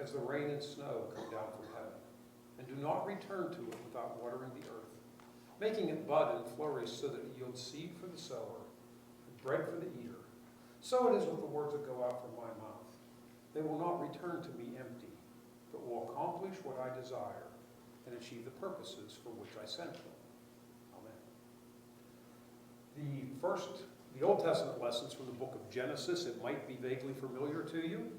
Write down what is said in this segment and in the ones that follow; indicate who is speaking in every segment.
Speaker 1: as the rain and snow come down from heaven, and do not return to it without watering the earth, making it bud and flourish so that it yields seed for the sower and bread for the eater. So it is with the words that go out from my mouth. They will not return to me empty, but will accomplish what I desire and achieve the purposes for which I sent them. Amen. The Old Testament lessons from the book of Genesis, it might be vaguely familiar to you,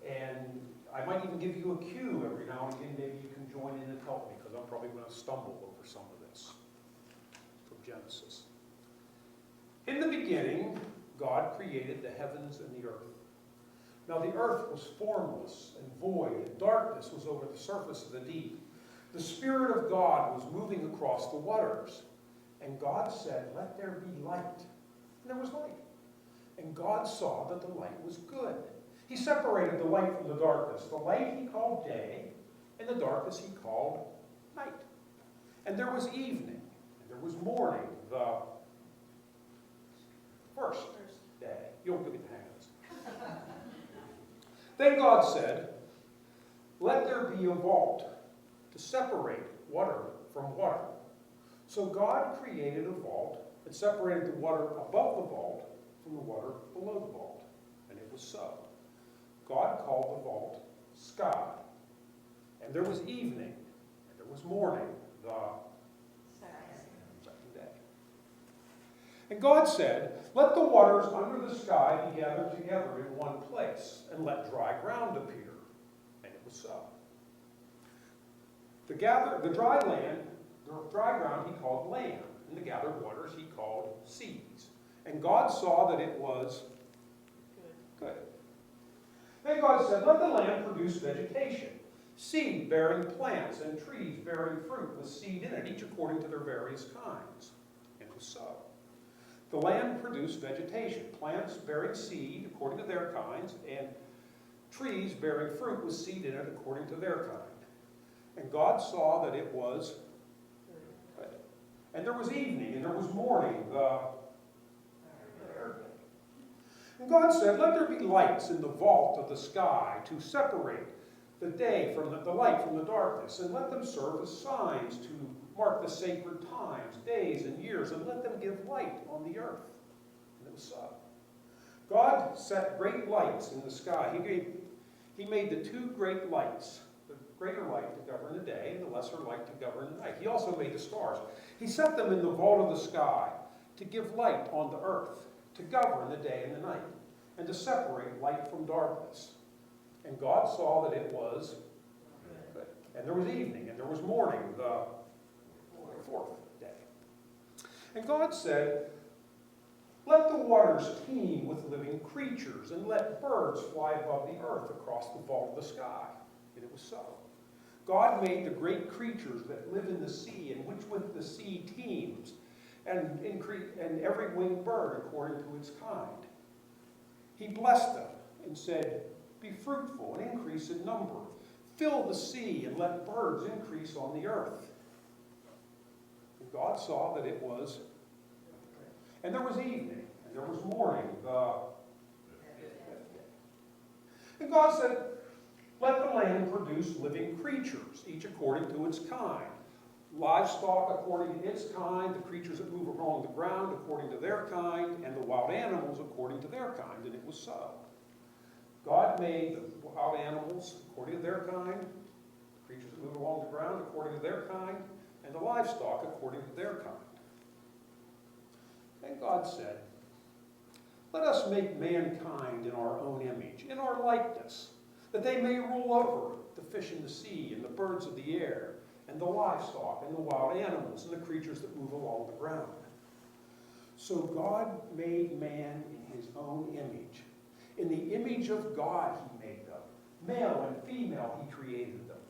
Speaker 1: and I might even give you a cue every now and again. Maybe you can join in and help me, because I'm probably going to stumble over some of this from Genesis. In the beginning, God created the heavens and the earth. Now the earth was formless and void, and darkness was over the surface of the deep. The Spirit of God was moving across the waters. And God said, "Let there be light." And there was light. And God saw that the light was good. He separated the light from the darkness. The light he called day, and the darkness he called night. And there was evening, and there was morning, the first day. You'll get the hang of this. Then God said, "Let there be a vault to separate water from water." So God created a vault and separated the water above the vault from the water below the vault. And it was so. God called the vault sky. And there was evening, and there was morning, the second day. And God said, "Let the waters under the sky be gathered together in one place, and let dry ground appear." And it was so. The dry ground he called land, and the gathered waters he called seas. And God saw that it was good. Then God said, "Let the land produce vegetation, seed-bearing plants, and trees bearing fruit with seed in it, each according to their various kinds." And it was so. The land produced vegetation, plants bearing seed according to their kinds, and trees bearing fruit with seed in it according to their kind. And God saw that it was good. And there was evening, and there was morning, the third day. And God said, "Let there be lights in the vault of the sky to separate the day from the light from the darkness, and let them serve as signs to mark the sacred times, days, and years, and let them give light on the earth." And it was so. God set great lights in the sky. He made the two great lights, the greater light to govern the day and the lesser light to govern the night. He also made the stars. He set them in the vault of the sky to give light on the earth, to govern the day and the night, and to separate light from darkness. And God saw that it was good. And there was evening, and there was morning, the fourth day. And God said, "Let the waters teem with living creatures, and let birds fly above the earth across the vault of the sky." And it was so. God made the great creatures that live in the sea, and which with the sea teems, and every winged bird according to its kind. He blessed them and said, "Be fruitful and increase in number. Fill the sea and let birds increase on the earth." And God saw that it was. And there was evening, and there was morning, the fifth day. And God said, "Let the land produce living creatures, each according to its kind. Livestock according to its kind, the creatures that move along the ground according to their kind, and the wild animals according to their kind." And it was so. God made the wild animals according to their kind, the creatures that move along the ground according to their kind, and the livestock according to their kind. And God said, "Let us make mankind in our own image, in our likeness, that they may rule over the fish in the sea, and the birds of the air, and the livestock, and the wild animals, and the creatures that move along the ground." So God made man in his own image. In the image of God he made them. Male and female he created them.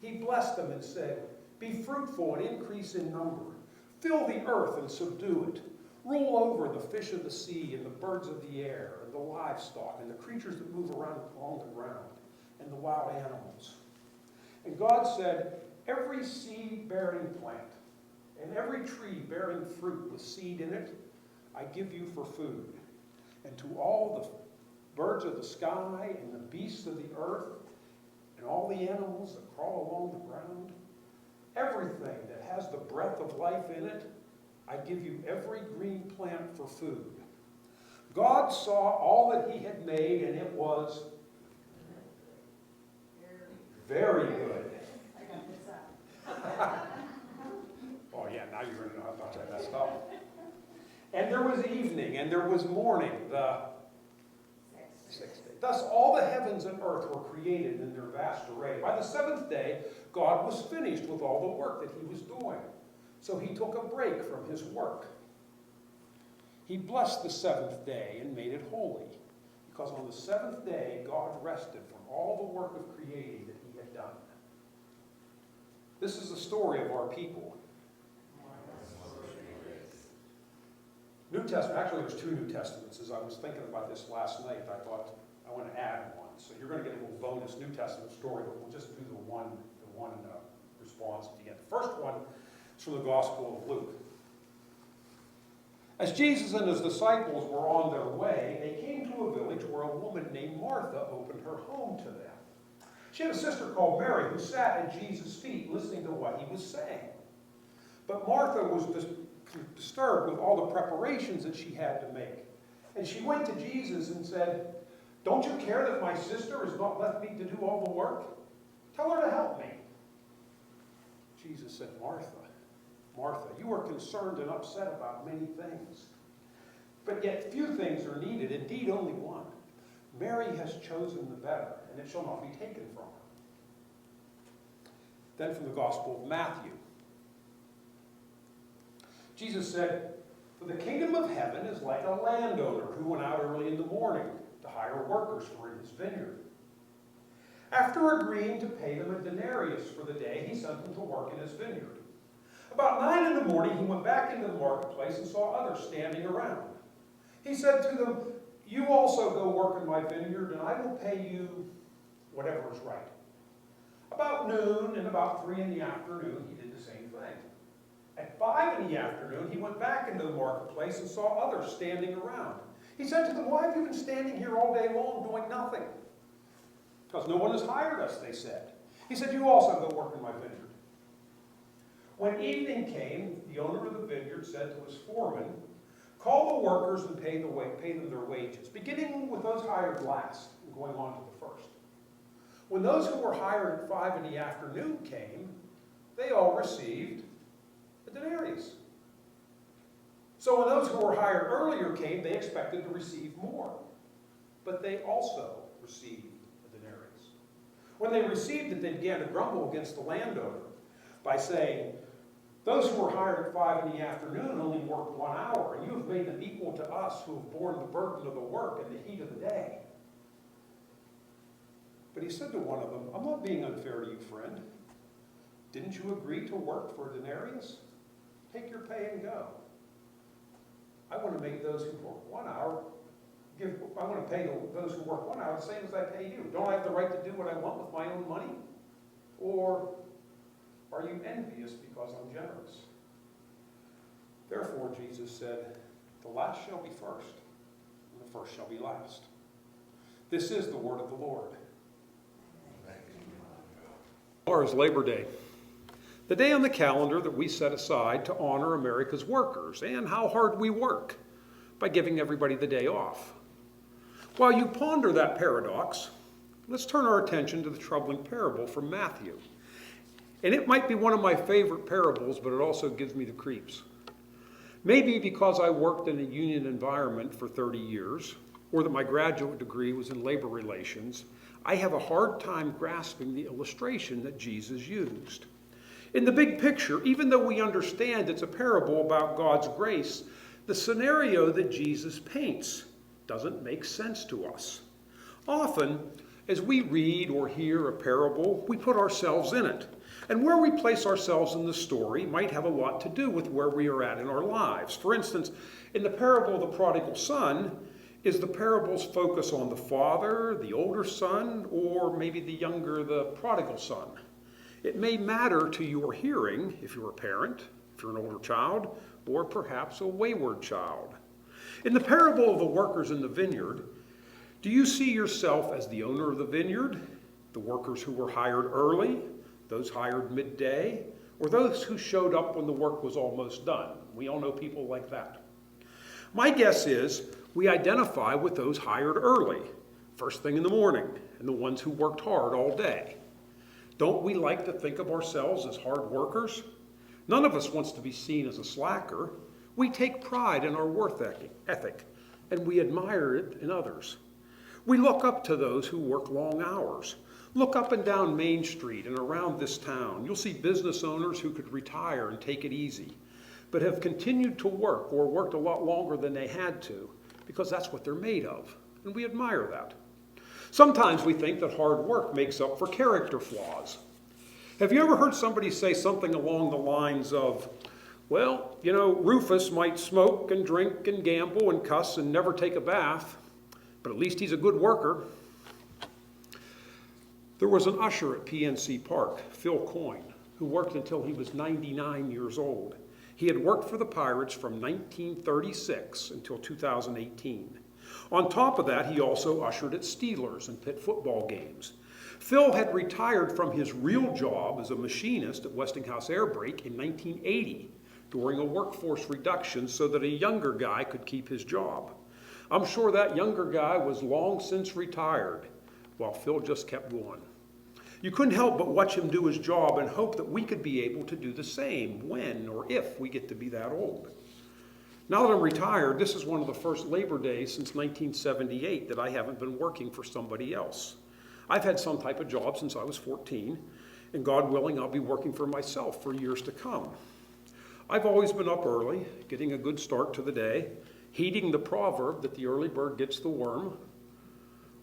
Speaker 1: He blessed them and said, "Be fruitful and increase in number. Fill the earth and subdue it. Rule over the fish of the sea, and the birds of the air, and the livestock, and the creatures that move around along the ground, and the wild animals." And God said, "Every seed-bearing plant, and every tree bearing fruit with seed in it, I give you for food. And to all the birds of the sky, and the beasts of the earth, and all the animals that crawl along the ground, everything that has the breath of life in it, I give you every green plant for food. God saw all that he had made, and it was very good. Oh yeah, now you're going to know how much I messed up. And there was evening, and there was morning, the sixth day. Thus all the heavens and earth were created in their vast array. By the seventh day, God was finished with all the work that he was doing. So he took a break from his work. He blessed the seventh day and made it holy, because on the seventh day, God rested from all the work of creating that he had done. This is the story of our people. New Testament, actually there's two New Testaments. As I was thinking about this last night, I thought I want to add one. So you're going to get a little bonus New Testament story, but we'll just do the one response at the end. The first one is from the Gospel of Luke. As Jesus and his disciples were on their way, they came to a village where a woman named Martha opened her home to them. She had a sister called Mary who sat at Jesus' feet listening to what he was saying. But Martha was disturbed with all the preparations that she had to make. And she went to Jesus and said, "Don't you care that my sister has not left me to do all the work? Tell her to help me." Jesus said, "Martha, Martha, you are concerned and upset about many things. But yet few things are needed, indeed only one. Mary has chosen the better, and it shall not be taken from her." Then from the Gospel of Matthew. Jesus said, "For the kingdom of heaven is like a landowner who went out early in the morning to hire workers for his vineyard. After agreeing to pay them a denarius for the day, he sent them to work in his vineyard. About 9 in the morning, he went back into the marketplace and saw others standing around. He said to them, 'You also go work in my vineyard, and I will pay you whatever is right.' About noon and about 3 in the afternoon, he did the same thing. At 5 in the afternoon, he went back into the marketplace and saw others standing around. He said to them, 'Why have you been standing here all day long doing nothing?' 'Because no one has hired us,' they said. He said, 'You also go work in my vineyard.' When evening came, the owner of the vineyard said to his foreman, 'Call the workers and pay them their wages, beginning with those hired last and going on to the first.' When those who were hired at 5 in the afternoon came, they all received a denarius. So when those who were hired earlier came, they expected to receive more. But they also received a denarius. When they received it, they began to grumble against the landowner by saying, 'Those who were hired at 5 in the afternoon only worked 1 hour, and you have made them equal to us who have borne the burden of the work in the heat of the day.' But he said to one of them, 'I'm not being unfair to you, friend. Didn't you agree to work for a denarius? Take your pay and go. I want to make those who work 1 hour, I want to pay those who work 1 hour the same as I pay you. Don't I have the right to do what I want with my own money? Or are you envious because I'm generous?' Therefore, Jesus said, 'The last shall be first, and the first shall be last.' This is the word of the Lord. Tomorrow is Labor Day, the day on the calendar that we set aside to honor America's workers and how hard we work by giving everybody the day off. While you ponder that paradox, let's turn our attention to the troubling parable from Matthew. And it might be one of my favorite parables, but it also gives me the creeps. Maybe because I worked in a union environment for 30 years, or that my graduate degree was in labor relations, I have a hard time grasping the illustration that Jesus used. In the big picture, even though we understand it's a parable about God's grace, the scenario that Jesus paints doesn't make sense to us. Often, as we read or hear a parable, we put ourselves in it. And where we place ourselves in the story might have a lot to do with where we are at in our lives. For instance, in the parable of the prodigal son, is the parable's focus on the father, the older son, or maybe the younger, the prodigal son? It may matter to your hearing if you're a parent, if you're an older child, or perhaps a wayward child. In the parable of the workers in the vineyard, do you see yourself as the owner of the vineyard, The workers who were hired early, those hired midday, or those who showed up when the work was almost done. We all know people like that. My guess is we identify with those hired early, first thing in the morning, and the ones who worked hard all day. Don't we like to think of ourselves as hard workers? None of us wants to be seen as a slacker. We take pride in our work ethic, and we admire it in others. We look up to those who work long hours. Look up and down Main Street and around this town. You'll see business owners who could retire and take it easy, but have continued to work or worked a lot longer than they had to, because that's what they're made of, and we admire that. Sometimes we think that hard work makes up for character flaws. Have you ever heard somebody say something along the lines of, well, you know, Rufus might smoke and drink and gamble and cuss and never take a bath, but at least he's a good worker. There was an usher at PNC Park, Phil Coyne, who worked until he was 99 years old. He had worked for the Pirates from 1936 until 2018. On top of that, he also ushered at Steelers and Pitt football games. Phil had retired from his real job as a machinist at Westinghouse Air Brake in 1980 during a workforce reduction so that a younger guy could keep his job. I'm sure that younger guy was long since retired, while Phil just kept going. You couldn't help but watch him do his job and hope that we could be able to do the same when or if we get to be that old. Now that I'm retired, this is one of the first Labor Days since 1978 that I haven't been working for somebody else. I've had some type of job since I was 14, and God willing, I'll be working for myself for years to come. I've always been up early, getting a good start to the day, heeding the proverb that the early bird gets the worm,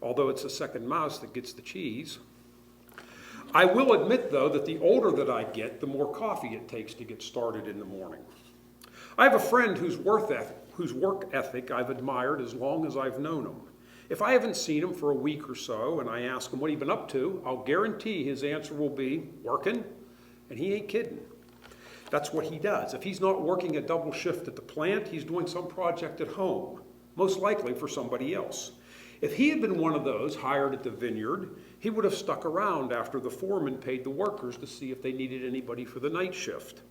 Speaker 1: although it's the second mouse that gets the cheese. I will admit, though, that the older that I get, the more coffee it takes to get started in the morning. I have a friend whose work ethic I've admired as long as I've known him. If I haven't seen him for a week or so and I ask him what he's been up to, I'll guarantee his answer will be, working, and he ain't kidding. That's what he does. If he's not working a double shift at the plant, he's doing some project at home, most likely for somebody else. If he had been one of those hired at the vineyard, he would have stuck around after the foreman paid the workers to see if they needed anybody for the night shift.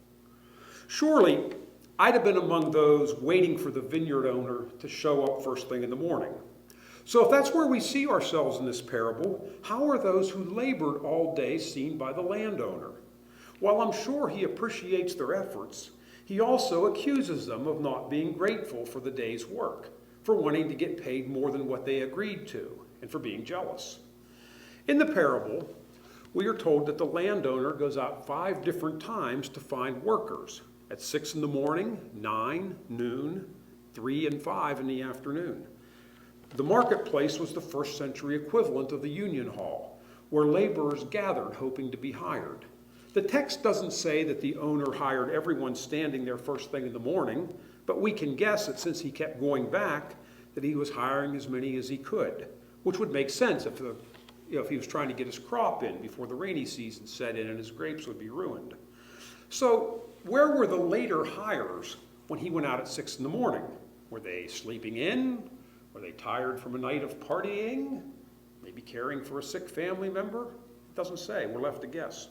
Speaker 1: Surely, I'd have been among those waiting for the vineyard owner to show up first thing in the morning. So if that's where we see ourselves in this parable, how are those who labored all day seen by the landowner? While I'm sure he appreciates their efforts, he also accuses them of not being grateful for the day's work, for wanting to get paid more than what they agreed to, and for being jealous. In the parable, we are told that the landowner goes out 5 different times to find workers, at 6 in the morning, 9, noon, 3 and 5 in the afternoon. The marketplace was the first century equivalent of the union hall, where laborers gathered hoping to be hired. The text doesn't say that the owner hired everyone standing there first thing in the morning, but we can guess that since he kept going back, that he was hiring as many as he could, which would make sense if he was trying to get his crop in before the rainy season set in and his grapes would be ruined. So where were the later hires when he went out at 6 in the morning? Were they sleeping in? Were they tired from a night of partying? Maybe caring for a sick family member? It doesn't say. We're left to guess.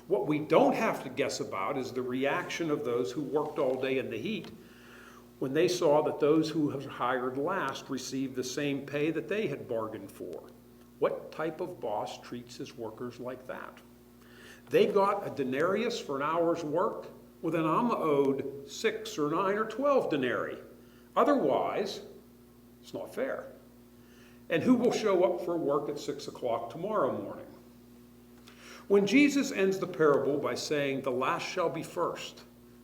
Speaker 1: What we don't have to guess about is the reaction of those who worked all day in the heat when they saw that those who were hired last received the same pay that they had bargained for. What type of boss treats his workers like that? They got a denarius for an hour's work. Well, then I'm owed 6 or 9 or 12 denarii. Otherwise, it's not fair. And who will show up for work at 6 o'clock tomorrow morning? When Jesus ends the parable by saying, the last shall be first,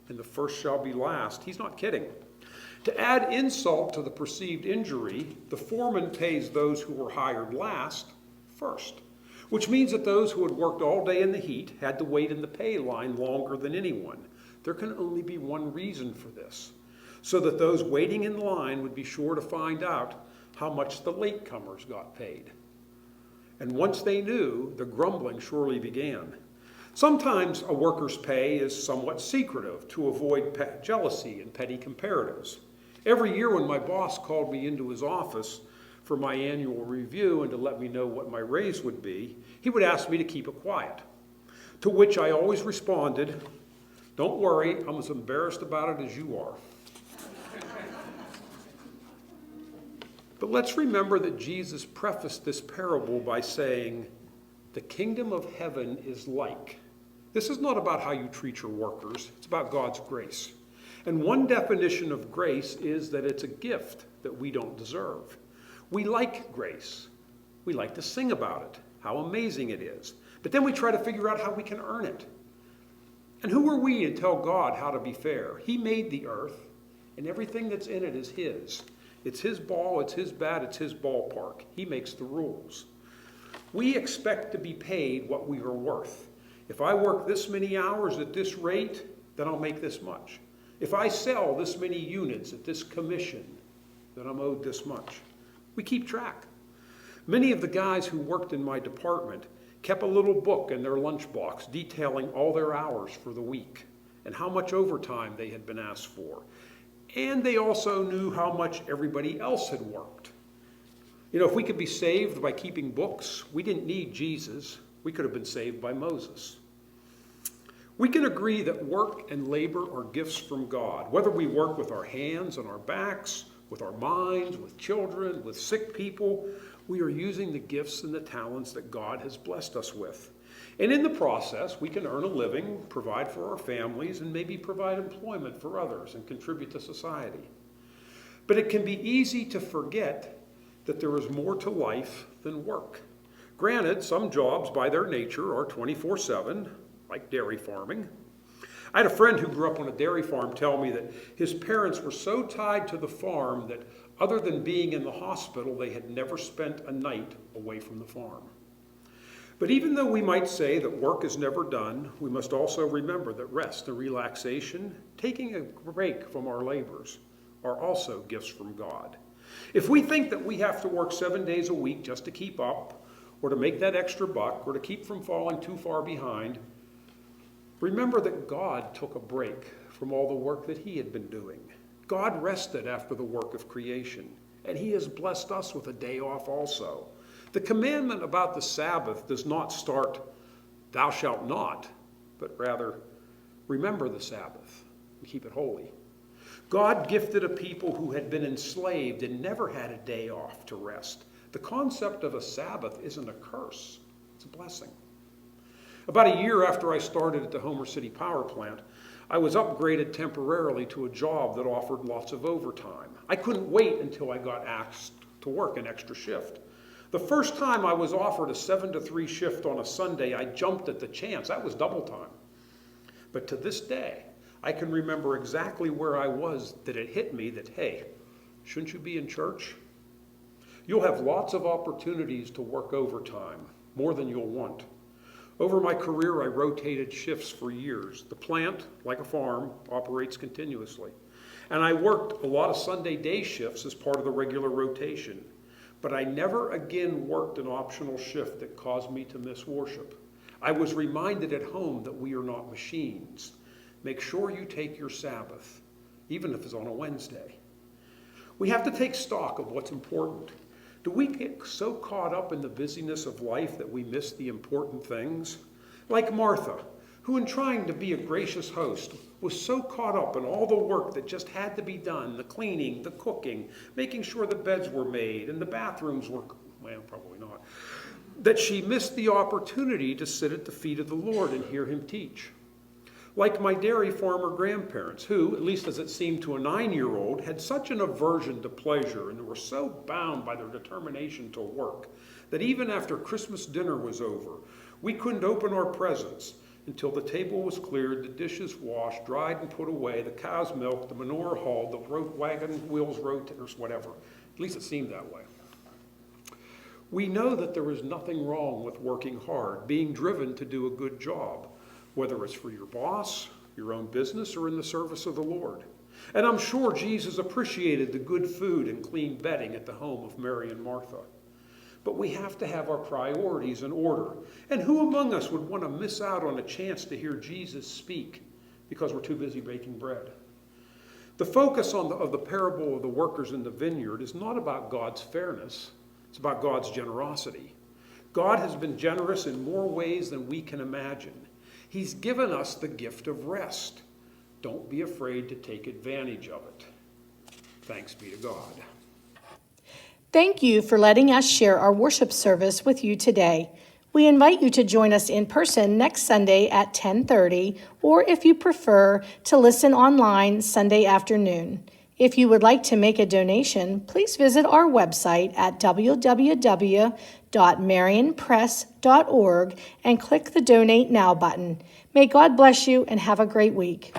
Speaker 1: and the first shall be last, he's not kidding. To add insult to the perceived injury, the foreman pays those who were hired last first, which means that those who had worked all day in the heat had to wait in the pay line longer than anyone. There can only be one reason for this, so that those waiting in line would be sure to find out how much the latecomers got paid. And once they knew, the grumbling surely began. Sometimes a worker's pay is somewhat secretive to avoid jealousy and petty comparatives. Every year when my boss called me into his office for my annual review and to let me know what my raise would be, he would ask me to keep it quiet. To which I always responded, "Don't worry, I'm as embarrassed about it as you are." But let's remember that Jesus prefaced this parable by saying, "The kingdom of heaven is like." This is not about how you treat your workers. It's about God's grace. And one definition of grace is that it's a gift that we don't deserve. We like grace. We like to sing about it, how amazing it is. But then we try to figure out how we can earn it. And who are we to tell God how to be fair? He made the earth, and everything that's in it is his. It's his ball, it's his bat, it's his ballpark. He makes the rules. We expect to be paid what we are worth. If I work this many hours at this rate, then I'll make this much. If I sell this many units at this commission, then I'm owed this much. We keep track. Many of the guys who worked in my department kept a little book in their lunchbox detailing all their hours for the week and how much overtime they had been asked for. And they also knew how much everybody else had worked. You know, if we could be saved by keeping books, we didn't need Jesus. We could have been saved by Moses. We can agree that work and labor are gifts from God. Whether we work with our hands and our backs, with our minds, with children, with sick people, we are using the gifts and the talents that God has blessed us with. And in the process, we can earn a living, provide for our families, and maybe provide employment for others and contribute to society. But it can be easy to forget that there is more to life than work. Granted, some jobs by their nature are 24/7, like dairy farming. I had a friend who grew up on a dairy farm tell me that his parents were so tied to the farm that other than being in the hospital, they had never spent a night away from the farm. But even though we might say that work is never done, we must also remember that rest and relaxation, taking a break from our labors, are also gifts from God. If we think that we have to work 7 days a week just to keep up, or to make that extra buck, or to keep from falling too far behind, remember that God took a break from all the work that he had been doing. God rested after the work of creation, and he has blessed us with a day off also. The commandment about the Sabbath does not start, "Thou shalt not," but rather, remember the Sabbath and keep it holy. God gifted a people who had been enslaved and never had a day off to rest. The concept of a Sabbath isn't a curse, it's a blessing. About a year after I started at the Homer City Power Plant, I was upgraded temporarily to a job that offered lots of overtime. I couldn't wait until I got asked to work an extra shift. The first time I was offered a 7 to 3 shift on a Sunday, I jumped at the chance. That was double time. But to this day, I can remember exactly where I was that it hit me that, hey, shouldn't you be in church? You'll have lots of opportunities to work overtime, more than you'll want. Over my career, I rotated shifts for years. The plant, like a farm, operates continuously. And I worked a lot of Sunday day shifts as part of the regular rotation. But I never again worked an optional shift that caused me to miss worship. I was reminded at home that we are not machines. Make sure you take your Sabbath, even if it's on a Wednesday. We have to take stock of what's important. Do we get so caught up in the busyness of life that we miss the important things? Like Martha, who in trying to be a gracious host was so caught up in all the work that just had to be done, the cleaning, the cooking, making sure the beds were made and the bathrooms were, well, probably not, that she missed the opportunity to sit at the feet of the Lord and hear him teach. Like my dairy farmer grandparents, who, at least as it seemed to a 9-year-old, had such an aversion to pleasure and were so bound by their determination to work that even after Christmas dinner was over, we couldn't open our presents until the table was cleared, the dishes washed, dried and put away, the cows milked, the manure hauled, the wagon wheels rotated, or whatever. At least it seemed that way. We know that there is nothing wrong with working hard, being driven to do a good job, whether it's for your boss, your own business, or in the service of the Lord. And I'm sure Jesus appreciated the good food and clean bedding at the home of Mary and Martha. But we have to have our priorities in order. And who among us would want to miss out on a chance to hear Jesus speak because we're too busy baking bread? The focus of the parable of the workers in the vineyard is not about God's fairness. It's about God's generosity. God has been generous in more ways than we can imagine. He's given us the gift of rest. Don't be afraid to take advantage of it. Thanks be to God.
Speaker 2: Thank you for letting us share our worship service with you today. We invite you to join us in person next Sunday at 10:30, or if you prefer, to listen online Sunday afternoon. If you would like to make a donation, please visit our website at www.marionpress.org and click the Donate Now button. May God bless you and have a great week.